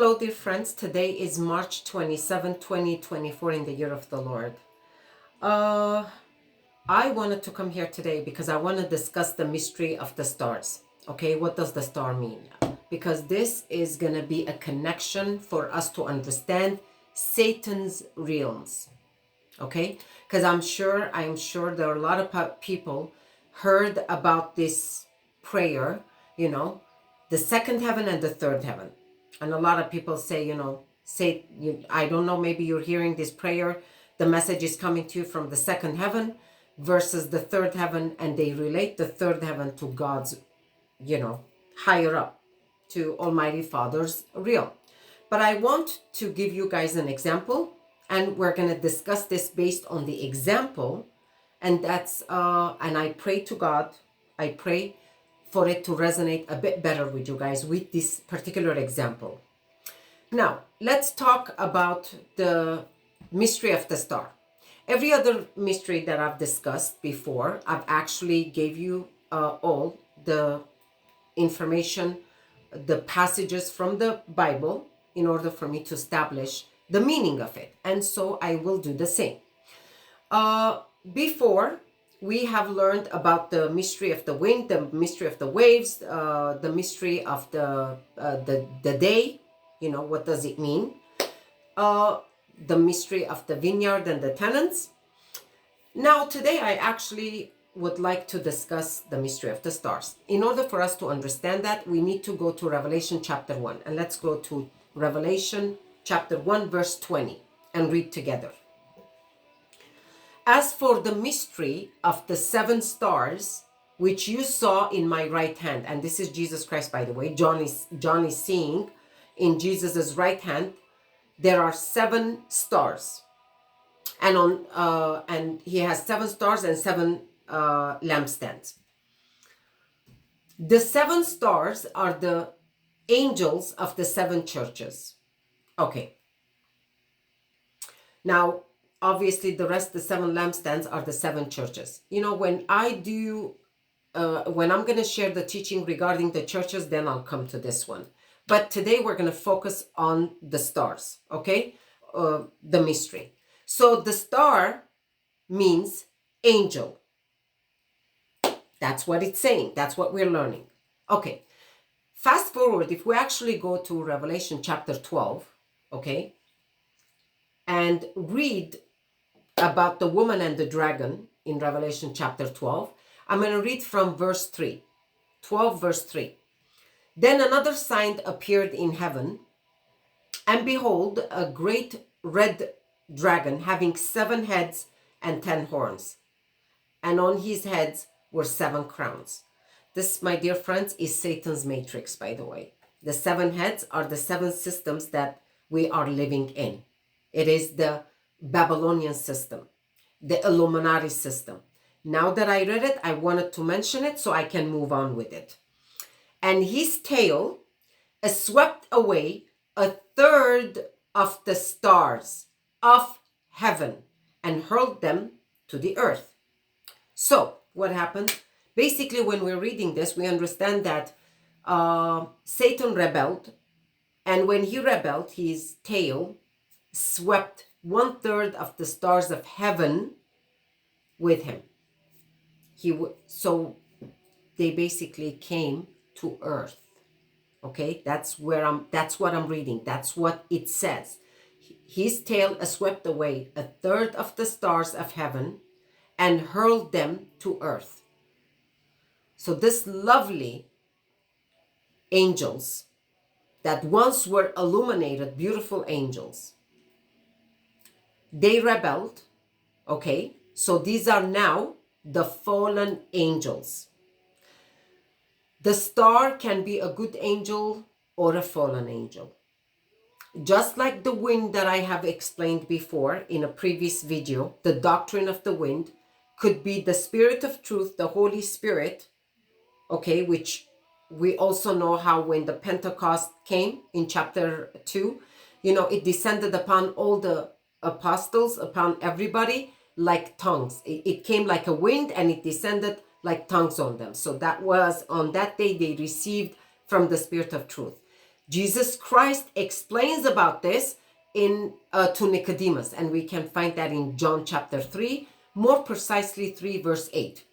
Hello, dear friends. Today is March 27, 2024 in the year of the Lord. I wanted to come here today because I want to discuss the mystery of the stars. Okay, what does the star mean? Because this is going to be a connection for us to understand Satan's realms. Okay, because I am sure there are a lot of people heard about this prayer, the second heaven and the third heaven. And a lot of people say, I don't know, maybe you're hearing this prayer, the message is coming to you from the second heaven versus the third heaven, and they relate the third heaven to God's, higher up, to Almighty Father's realm. But I want to give you guys an example, and we're going to discuss this based on the example. And that's, and I pray to God, I pray for it to resonate a bit better with you guys with this particular example. Now, let's talk about the mystery of the star. Every other mystery that I've discussed before, I've actually gave you all the information, the passages from the Bible in order for me to establish the meaning of it. And so I will do the same. Before, we have learned about the mystery of the wind, the mystery of the waves, the mystery of the day. What does it mean? The mystery of the vineyard and the tenants. Now, today I actually would like to discuss the mystery of the stars. In order for us to understand that, we need to go to Revelation chapter 1. And let's go to Revelation chapter 1, verse 20, and read together. As for the mystery of the 7 stars, which you saw in my right hand, and this is Jesus Christ, by the way, John is seeing in Jesus's right hand, there are 7 stars, and he has 7 stars and 7 lampstands. The 7 stars are the angels of the 7 churches. Okay. Now, obviously, the 7 lampstands are the 7 churches. When I'm going to share the teaching regarding the churches, then I'll come to this one. But today we're going to focus on the stars, okay? The mystery. So the star means angel. That's what it's saying. That's what we're learning. Okay. Fast forward, if we actually go to Revelation chapter 12, okay, and read about the woman and the dragon in Revelation chapter 12, I'm going to read from verse 3. 12 verse 3. Then another sign appeared in heaven, and behold, a great red dragon having 7 heads and 10 horns, and on his heads were 7 crowns. This, my dear friends, is Satan's matrix, by the way. The 7 heads are the 7 systems that we are living in. It is the Babylonian system, the Illuminati system. Now that I read it, I wanted to mention it so I can move on with it. And his tail swept away 1/3 of the stars of heaven and hurled them to the earth. So what happened? Basically, when we're reading this, we understand that Satan rebelled. And when he rebelled, his tail swept 1/3 of the stars of heaven with him. So they basically came to earth. Okay, that's what I'm reading. That's what it says. His tail swept away 1/3 of the stars of heaven and hurled them to earth. So this lovely angels that once were illuminated, beautiful angels, they rebelled. Okay, so these are now the fallen angels. The star can be a good angel or a fallen angel. Just like the wind that I have explained before in a previous video, the doctrine of the wind could be the Spirit of truth, the Holy Spirit, okay, which we also know how when the Pentecost came in chapter 2, it descended upon all the apostles, upon everybody, like tongues. It came like a wind and it descended like tongues on them. So that was on that day they received from the Spirit of truth. Jesus Christ explains about this in to Nicodemus, and we can find that in John chapter 3, more precisely 3 verse 8.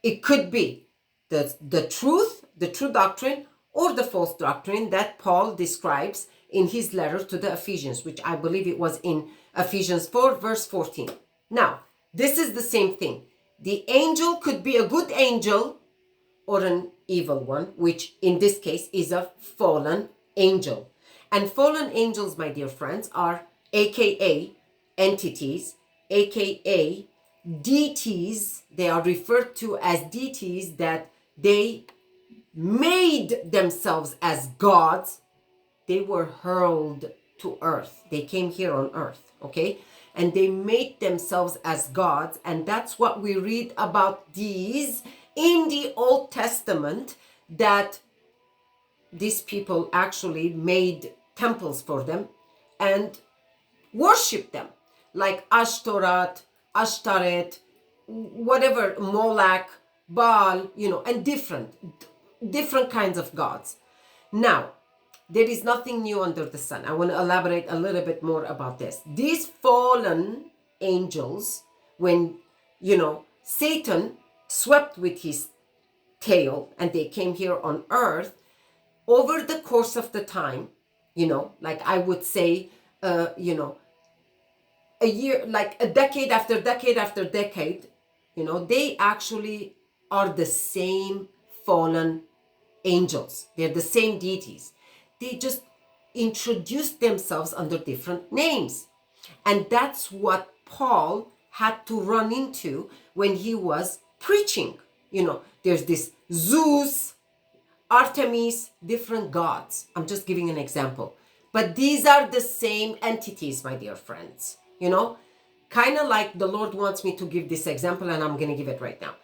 It could be the true doctrine, or the false doctrine that Paul describes in his letter to the Ephesians, which I believe it was in Ephesians 4 verse 14. Now, this is the same thing. The angel could be a good angel or an evil one, which in this case is a fallen angel. And fallen angels, my dear friends, are aka entities, aka deities. They are referred to as deities that they made themselves as gods. They were hurled to earth. They came here on earth, okay? And they made themselves as gods. And that's what we read about these in the Old Testament, that these people actually made temples for them and worship them, like Ashtaroth, whatever, Moloch, Baal, and different kinds of gods. Now, there is nothing new under the sun. I want to elaborate a little bit more about this. These fallen angels, when, Satan swept with his tail and they came here on earth, over the course of the time, like I would say, a year, like a decade after decade after decade, they actually are the same fallen angels. They're the same deities. They just introduced themselves under different names. And that's what Paul had to run into when he was preaching. There's this Zeus, Artemis, different gods. I'm just giving an example. But these are the same entities, my dear friends. Kind of like the Lord wants me to give this example, and I'm going to give it right now.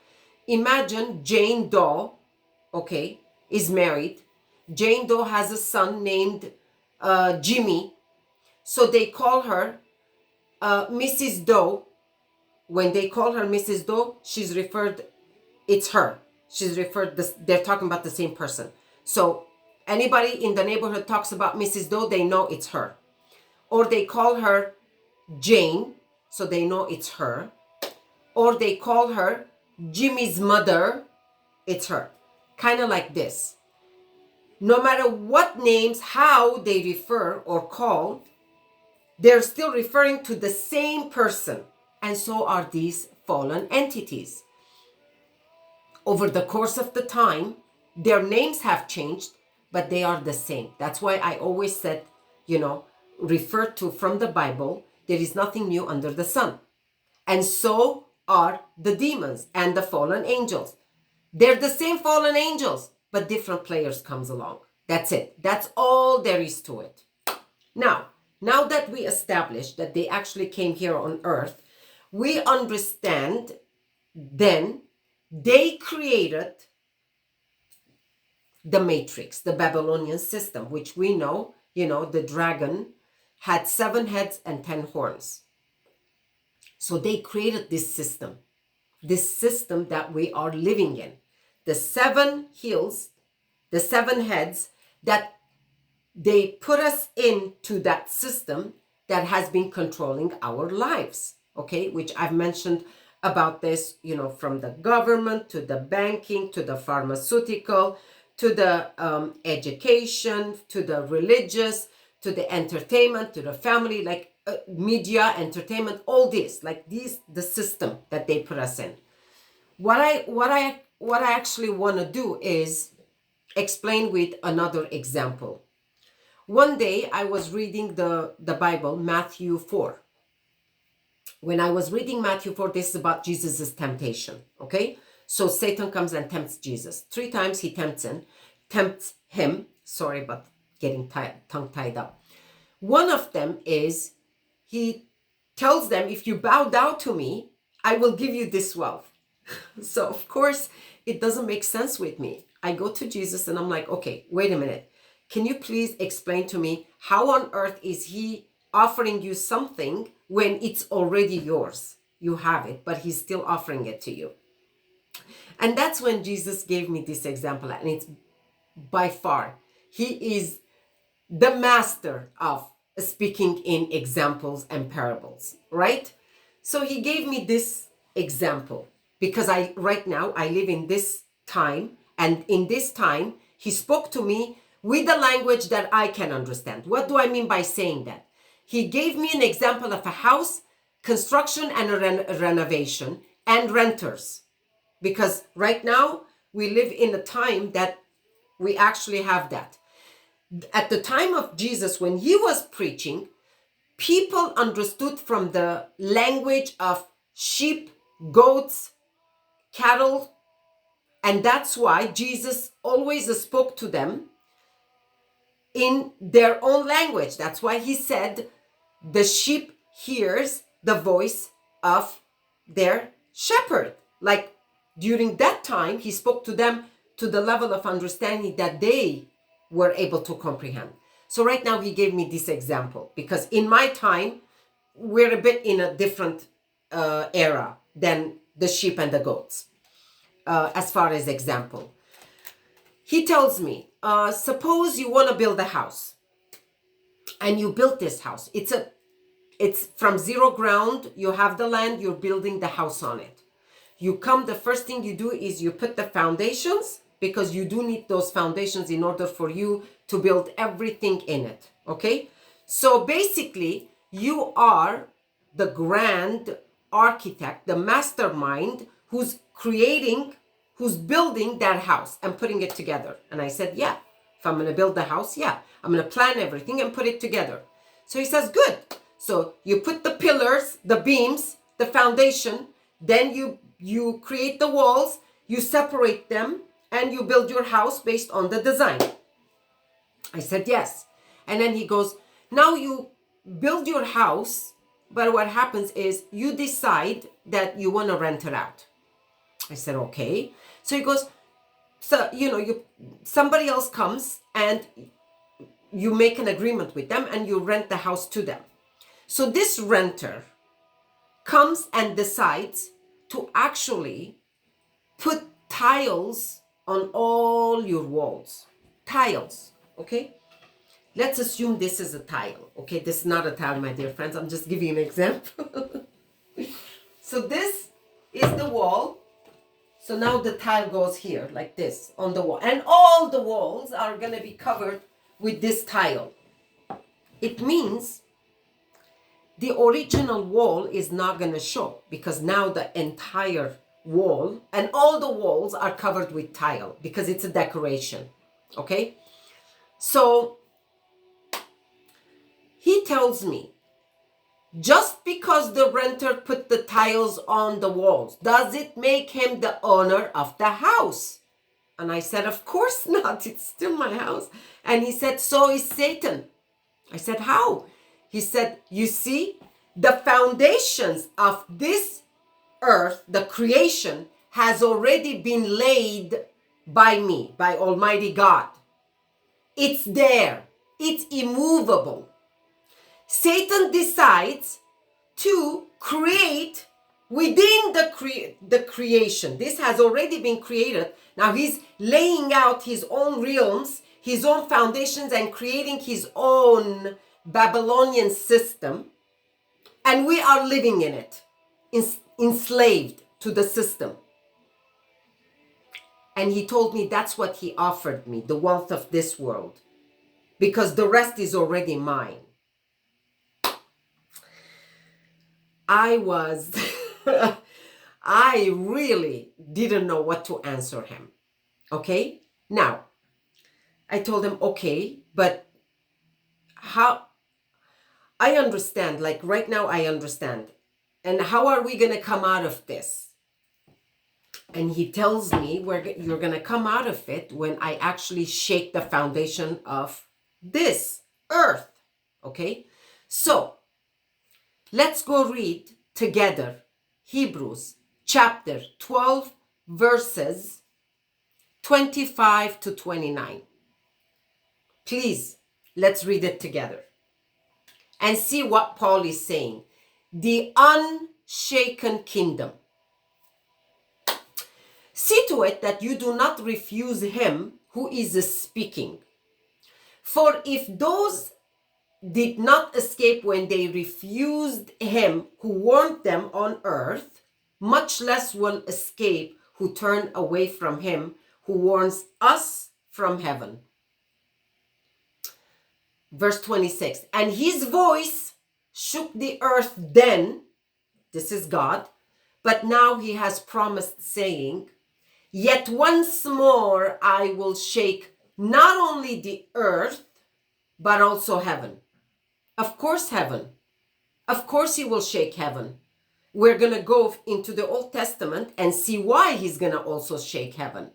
Imagine Jane Doe, okay, is married. Jane Doe has a son named Jimmy. So they call her Mrs. Doe. When they call her Mrs. Doe, it's her. They're talking about the same person. So anybody in the neighborhood talks about Mrs. Doe, they know it's her. Or they call her Jane, so they know it's her. Or they call her Jimmy's mother, it's her. Kind of like this. No matter what names, how they refer or call, they're still referring to the same person. And so are these fallen entities. Over the course of the time, their names have changed, but they are the same. That's why I always said, refer to from the Bible, there is nothing new under the sun. And so are the demons and the fallen angels. They're the same fallen angels, but different players comes along. That's it. That's all there is to it. Now that we established that they actually came here on earth, we understand then they created the matrix, the Babylonian system, which we know, the dragon had 7 heads and 10 horns. So they created this system that we are living in. The 7 hills, the 7 heads, that they put us into that system that has been controlling our lives, okay? Which I've mentioned about this, from the government to the banking to the pharmaceutical to the education to the religious to the entertainment to the family, like media, entertainment, all this, the system that they put us in. What I actually want to do is explain with another example. One day I was reading the Bible, Matthew 4. When I was reading Matthew 4, this is about Jesus' temptation, okay? So Satan comes and tempts Jesus. 3 times he tempts him. Sorry about getting tongue-tied up. One of them is, he tells them, if you bow down to me, I will give you this wealth. So of course, it doesn't make sense with me. I go to Jesus and I'm like, okay, wait a minute. Can you please explain to me how on earth is he offering you something when it's already yours? You have it, but he's still offering it to you. And that's when Jesus gave me this example. And it's by far, he is the master of speaking in examples and parables, right? So he gave me this example because right now I live in this time, and in this time he spoke to me with a language that I can understand. What do I mean by saying that? He gave me an example of a house, construction and a renovation, and renters. Because right now we live in a time that we actually have that. At the time of Jesus, when he was preaching, people understood from the language of sheep, goats, cattle, and that's why Jesus always spoke to them in their own language. That's why he said, the sheep hears the voice of their shepherd. Like during that time, he spoke to them to the level of understanding that they were able to comprehend. So right now he gave me this example because in my time, we're a bit in a different era than the sheep and the goats as far as example. He tells me, suppose you want to build a house and you built this house. It's from zero ground. You have the land, you're building the house on it. The first thing you do is you put the foundations, because you do need those foundations in order for you to build everything in it. Okay? So basically, you are the grand architect, the mastermind who's building that house and putting it together. And I said, yeah, if I'm going to build the house, yeah, I'm going to plan everything and put it together. So he says, good. So you put the pillars, the beams, the foundation, then you create the walls, you separate them, and you build your house based on the design. I said, yes. And then he goes, now you build your house, but what happens is you decide that you want to rent it out. I said, okay. So he goes, so, somebody else comes and you make an agreement with them and you rent the house to them. So this renter comes and decides to actually put tiles on all your walls. Tiles, okay? Let's assume this is a tile, okay? This is not a tile, my dear friends. I'm just giving you an example. So this is the wall. So now the tile goes here, like this, on the wall. And all the walls are going to be covered with this tile. It means the original wall is not going to show, because now the entire wall and all the walls are covered with tile because it's a decoration. Okay? So he tells me, just because the renter put the tiles on the walls, does it make him the owner of the house? And I said, of course not. It's still my house. And he said, so is Satan. I said, how? He said, you see, the foundations of this earth, the creation, has already been laid by me, by Almighty God. It's there. It's immovable. Satan decides to create within the creation. This has already been created. Now he's laying out his own realms, his own foundations, and creating his own Babylonian system. And we are living in it, enslaved to the system. And he told me that's what he offered me, the wealth of this world, because the rest is already mine. I really didn't know what to answer him. Okay? Now, I told him, okay, but how? I understand, like right now I understand. And how are we going to come out of this? And he tells me, you're going to come out of it when I actually shake the foundation of this earth. Okay? So, let's go read together Hebrews chapter 12, verses 25 to 29. Please, let's read it together and see what Paul is saying. The unshaken kingdom. See to it that you do not refuse him who is speaking. For if those did not escape when they refused him who warned them on earth, much less will escape who turn away from him who warns us from heaven. Verse 26, and his voice shook the earth then, this is God, but now he has promised, saying, yet once more I will shake not only the earth, but also heaven. Of course, heaven. Of course, he will shake heaven. We're going to go into the Old Testament and see why he's going to also shake heaven.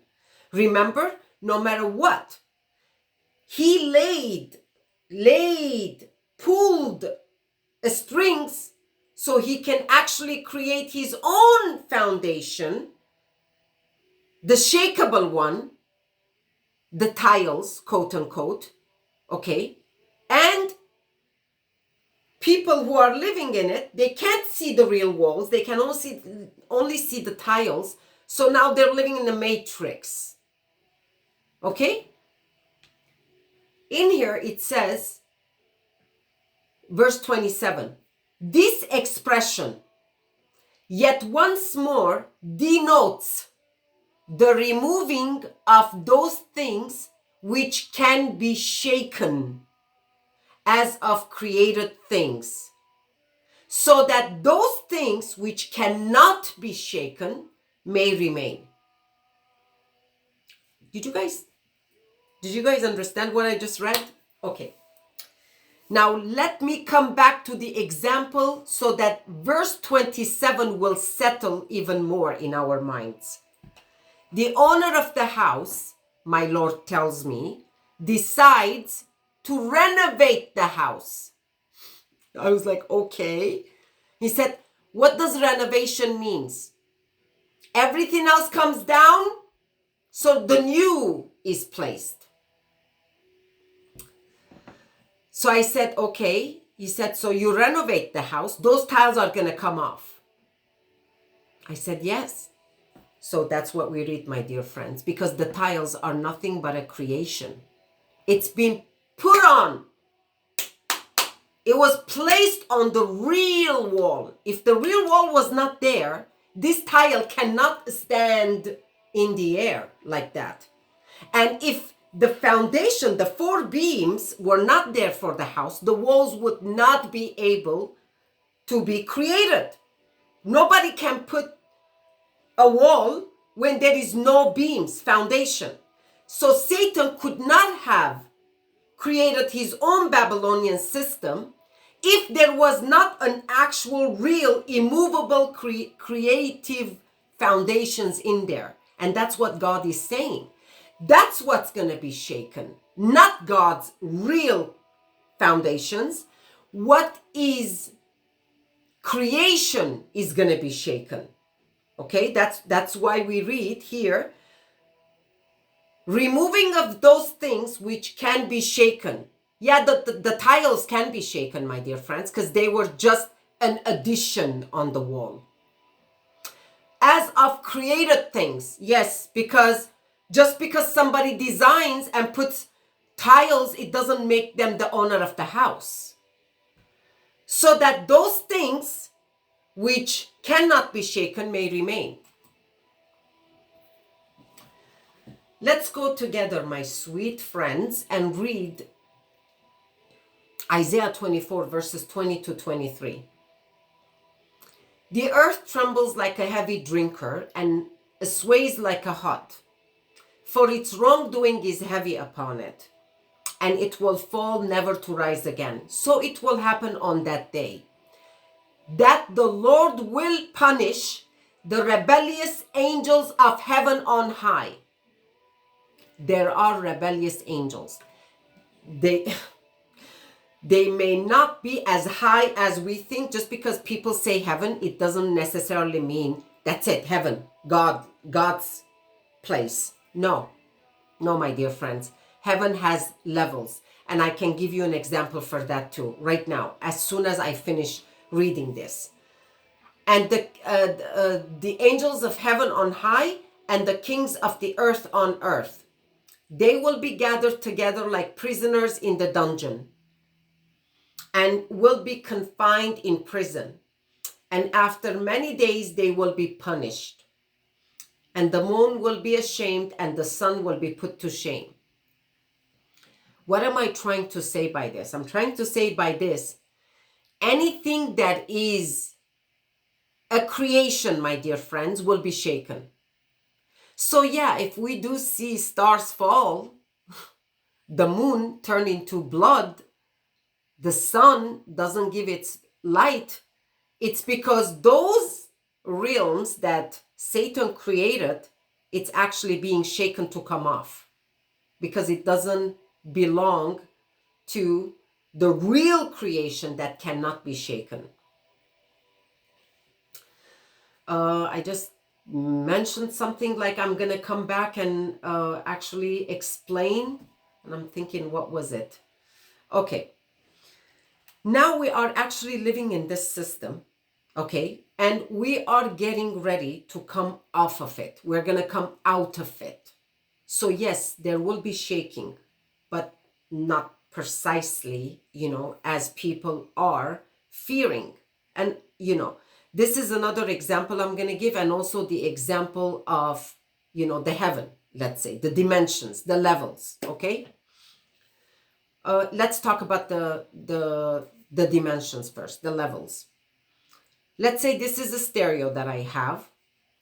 Remember, no matter what, he pulled strings so he can actually create his own foundation, the shakeable one, the tiles, quote unquote, okay? And people who are living in it, they can't see the real walls. They can only see the tiles. So now they're living in the matrix. Okay? In here it says, verse 27, this expression, yet once more, denotes the removing of those things which can be shaken as of created things, so that those things which cannot be shaken may remain. Did you guys understand what I just read? Okay. Now let me come back to the example so that verse 27 will settle even more in our minds. The owner of the house, my Lord tells me, decides to renovate the house. I was like, okay. He said, what does renovation means? Everything else comes down, so the new is placed. So I said, okay. He said, so you renovate the house, those tiles are going to come off. I said, yes. So that's what we read, my dear friends, because the tiles are nothing but a creation. It's been put on. It was placed on the real wall. If the real wall was not there, this tile cannot stand in the air like that. And if the foundation, the 4 beams were not there for the house, the walls would not be able to be created. Nobody can put a wall when there is no beams, foundation. So Satan could not have created his own Babylonian system if there was not an actual, real, immovable, creative foundations in there. And that's what God is saying. That's what's going to be shaken, not God's real foundations. What is creation is going to be shaken. Okay, that's why we read here, removing of those things which can be shaken. Yeah, the tiles can be shaken, my dear friends, because they were just an addition on the wall. As of created things, yes, because just because somebody designs and puts tiles, it doesn't make them the owner of the house. So that those things which cannot be shaken may remain. Let's go together, my sweet friends, and read Isaiah 24, verses 20 to 23. The earth trembles like a heavy drinker and sways like a hot, for its wrongdoing is heavy upon it, and it will fall never to rise again. So it will happen on that day, that the Lord will punish the rebellious angels of heaven on high. There are rebellious angels. They may not be as high as we think. Just because people say heaven, it doesn't necessarily mean that's it, heaven, God's place. No, my dear friends. Heaven has levels. And I can give you an example for that too, right now, as soon as I finish reading this. And the angels of heaven on high and the kings of the earth on earth. They will be gathered together like prisoners in the dungeon and will be confined in prison. And after many days, they will be punished. And the moon will be ashamed and the sun will be put to shame. What am I trying to say by this? I'm trying to say by this, anything that is a creation, my dear friends, will be shaken. So yeah, if we do see stars fall, the moon turn into blood, the sun doesn't give its light, it's because those realms that Satan created, it's actually being shaken to come off because it doesn't belong to the real creation that cannot be shaken. I just mentioned something like I'm gonna come back and actually explain, and I'm thinking, what was it? Okay, now we are actually living in this system, okay, and we are getting ready to come off of it. We're gonna come out of it. So yes, there will be shaking, but not precisely, as people are fearing. And, this is another example I'm going to give, and also the example of, the heaven, let's say, the dimensions, the levels, okay? Let's talk about the dimensions first, the levels. Let's say this is a stereo that I have,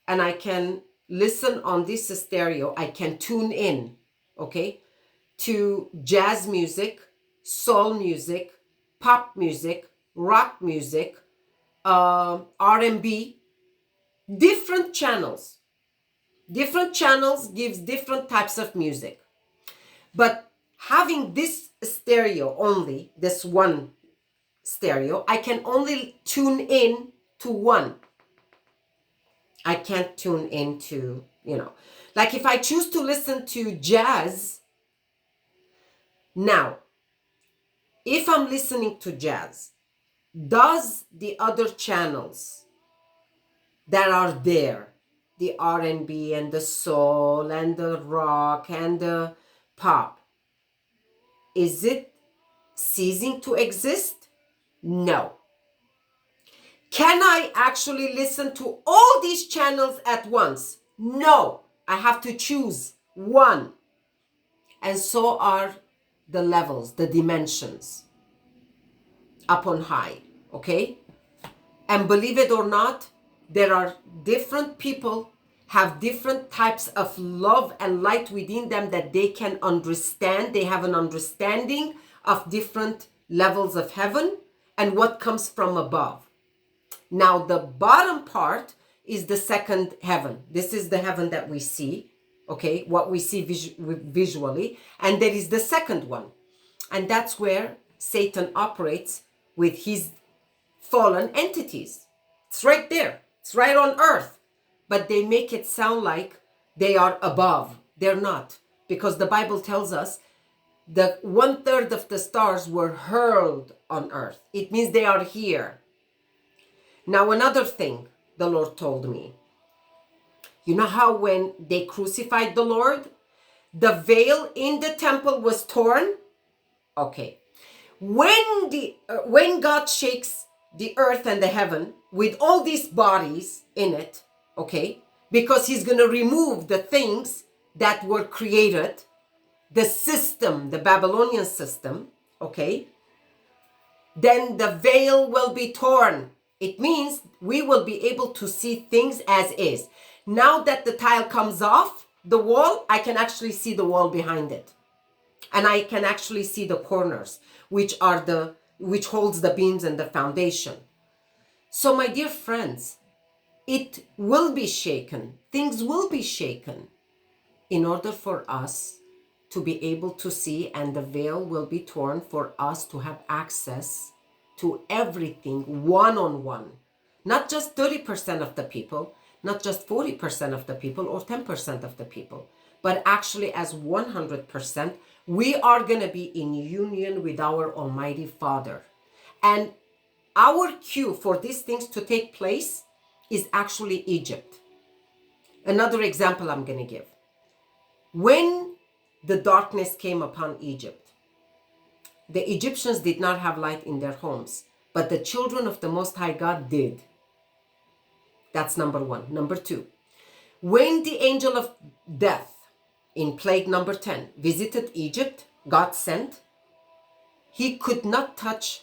and I can listen on this stereo. I can tune in, okay, to jazz music, soul music, pop music, rock music, R&B, different channels. Different channels gives different types of music. But having this stereo only, this one stereo, I can only tune in to one. I can't tune into, like if I choose to listen to jazz, now, if I'm listening to jazz, does the other channels that are there, the R&B and the soul and the rock and the pop, is it ceasing to exist? No. Can I actually listen to all these channels at once? No. I have to choose one. And so are the levels, the dimensions up on high, okay? And believe it or not, there are different people have different types of love and light within them that they can understand. They have an understanding of different levels of heaven and what comes from above. Now, the bottom part is the second heaven. This is the heaven that we see, okay, what we see visually. And there is the second one. And that's where Satan operates with his fallen entities. It's right there. It's right on earth. But they make it sound like they are above. They're not. Because the Bible tells us that 1/3 of the stars were hurled on earth. It means they are here. Now, another thing the Lord told me. You know how when they crucified the Lord, the veil in the temple was torn? Okay. When God shakes the earth and the heaven with all these bodies in it, okay, because he's going to remove the things that were created, the system, the Babylonian system, okay, then the veil will be torn. It means we will be able to see things as is. Now that the tile comes off the wall, I can actually see the wall behind it. And I can actually see the corners, which holds the beams and the foundation. So my dear friends, it will be shaken. Things will be shaken in order for us to be able to see, and the veil will be torn for us to have access to everything one-on-one. Not just 30% of the people, not just 40% of the people or 10% of the people, but actually as 100%, we are going to be in union with our Almighty Father. And our cue for these things to take place is actually Egypt. Another example I'm going to give. When the darkness came upon Egypt. The Egyptians did not have light in their homes, but the children of the Most High God did. That's number one. Number two, when the angel of death in plague number 10 visited Egypt, God sent, he could not touch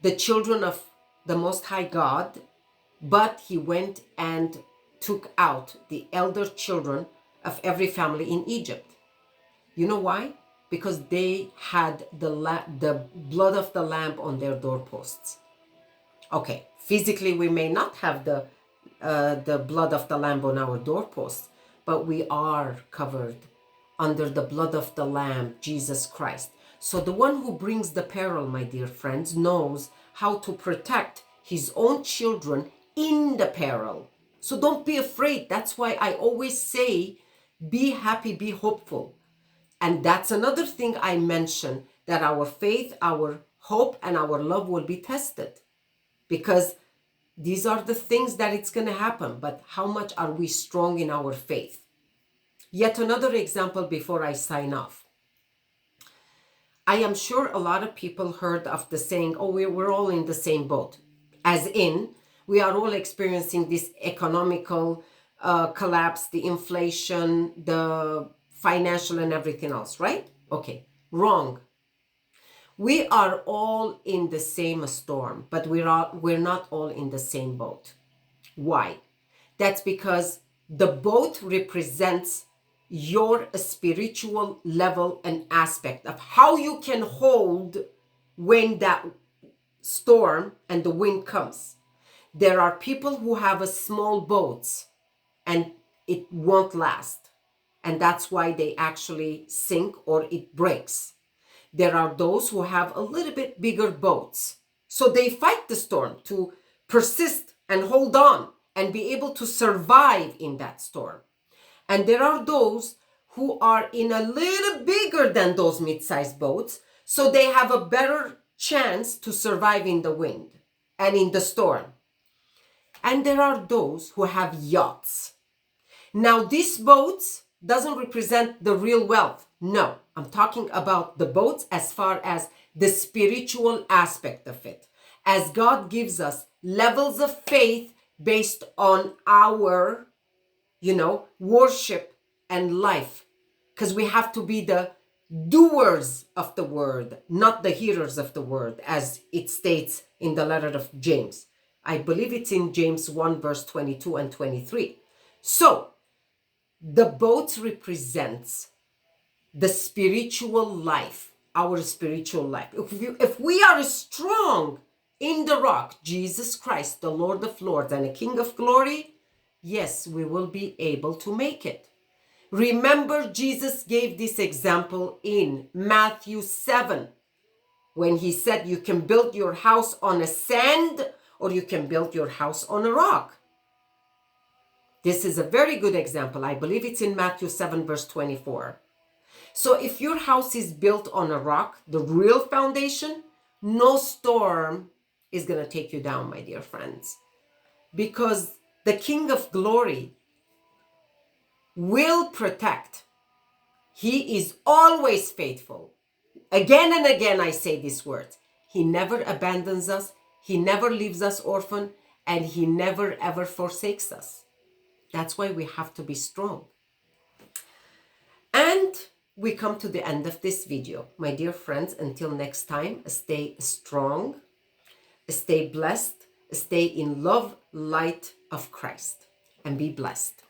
the children of the Most High God, but he went and took out the elder children of every family in Egypt. You know why? Because they had the blood of the lamb on their doorposts. Okay, physically we may not have the blood of the lamb on our doorposts, but we are covered under the blood of the lamb, Jesus Christ. So the one who brings the peril, my dear friends, knows how to protect his own children in the peril. So don't be afraid. That's why I always say, be happy, be hopeful. And that's another thing I mentioned, that our faith, our hope, and our love will be tested. Because these are the things that it's going to happen. But how much are we strong in our faith? Yet another example before I sign off. I am sure a lot of people heard of the saying, oh, we're all in the same boat. As in, we are all experiencing this economical collapse, the inflation, the financial and everything else, right? Okay, wrong. We are all in the same storm, but we're not all in the same boat. Why? That's because the boat represents your spiritual level and aspect of how you can hold when that storm and the wind comes. There are people who have a small boats and it won't last. And that's why they actually sink or it breaks. There are those who have a little bit bigger boats. So they fight the storm to persist and hold on and be able to survive in that storm. And there are those who are in a little bigger than those mid-sized boats, so they have a better chance to survive in the wind and in the storm. And there are those who have yachts. Now, these boats doesn't represent the real wealth. No, I'm talking about the boats as far as the spiritual aspect of it. As God gives us levels of faith based on our worship and life, because we have to be the doers of the word, not the hearers of the word, as it states in the letter of James. I believe it's in James 1 verse 22 and 23. So the boat represents the spiritual life, our spiritual life. If we are strong in the rock, Jesus Christ, the Lord of Lords and the King of Glory, yes, we will be able to make it. Remember, Jesus gave this example in Matthew 7 when he said you can build your house on a sand or you can build your house on a rock. This is a very good example. I believe it's in Matthew 7 verse 24. So if your house is built on a rock, the real foundation, no storm is going to take you down, my dear friends, because the King of Glory will protect. He is always faithful. Again and again, I say these words. He never abandons us. He never leaves us orphan, and he never ever forsakes us. That's why we have to be strong. And we come to the end of this video. My dear friends, until next time, stay strong, stay blessed, stay in love, light of Christ, and be blessed.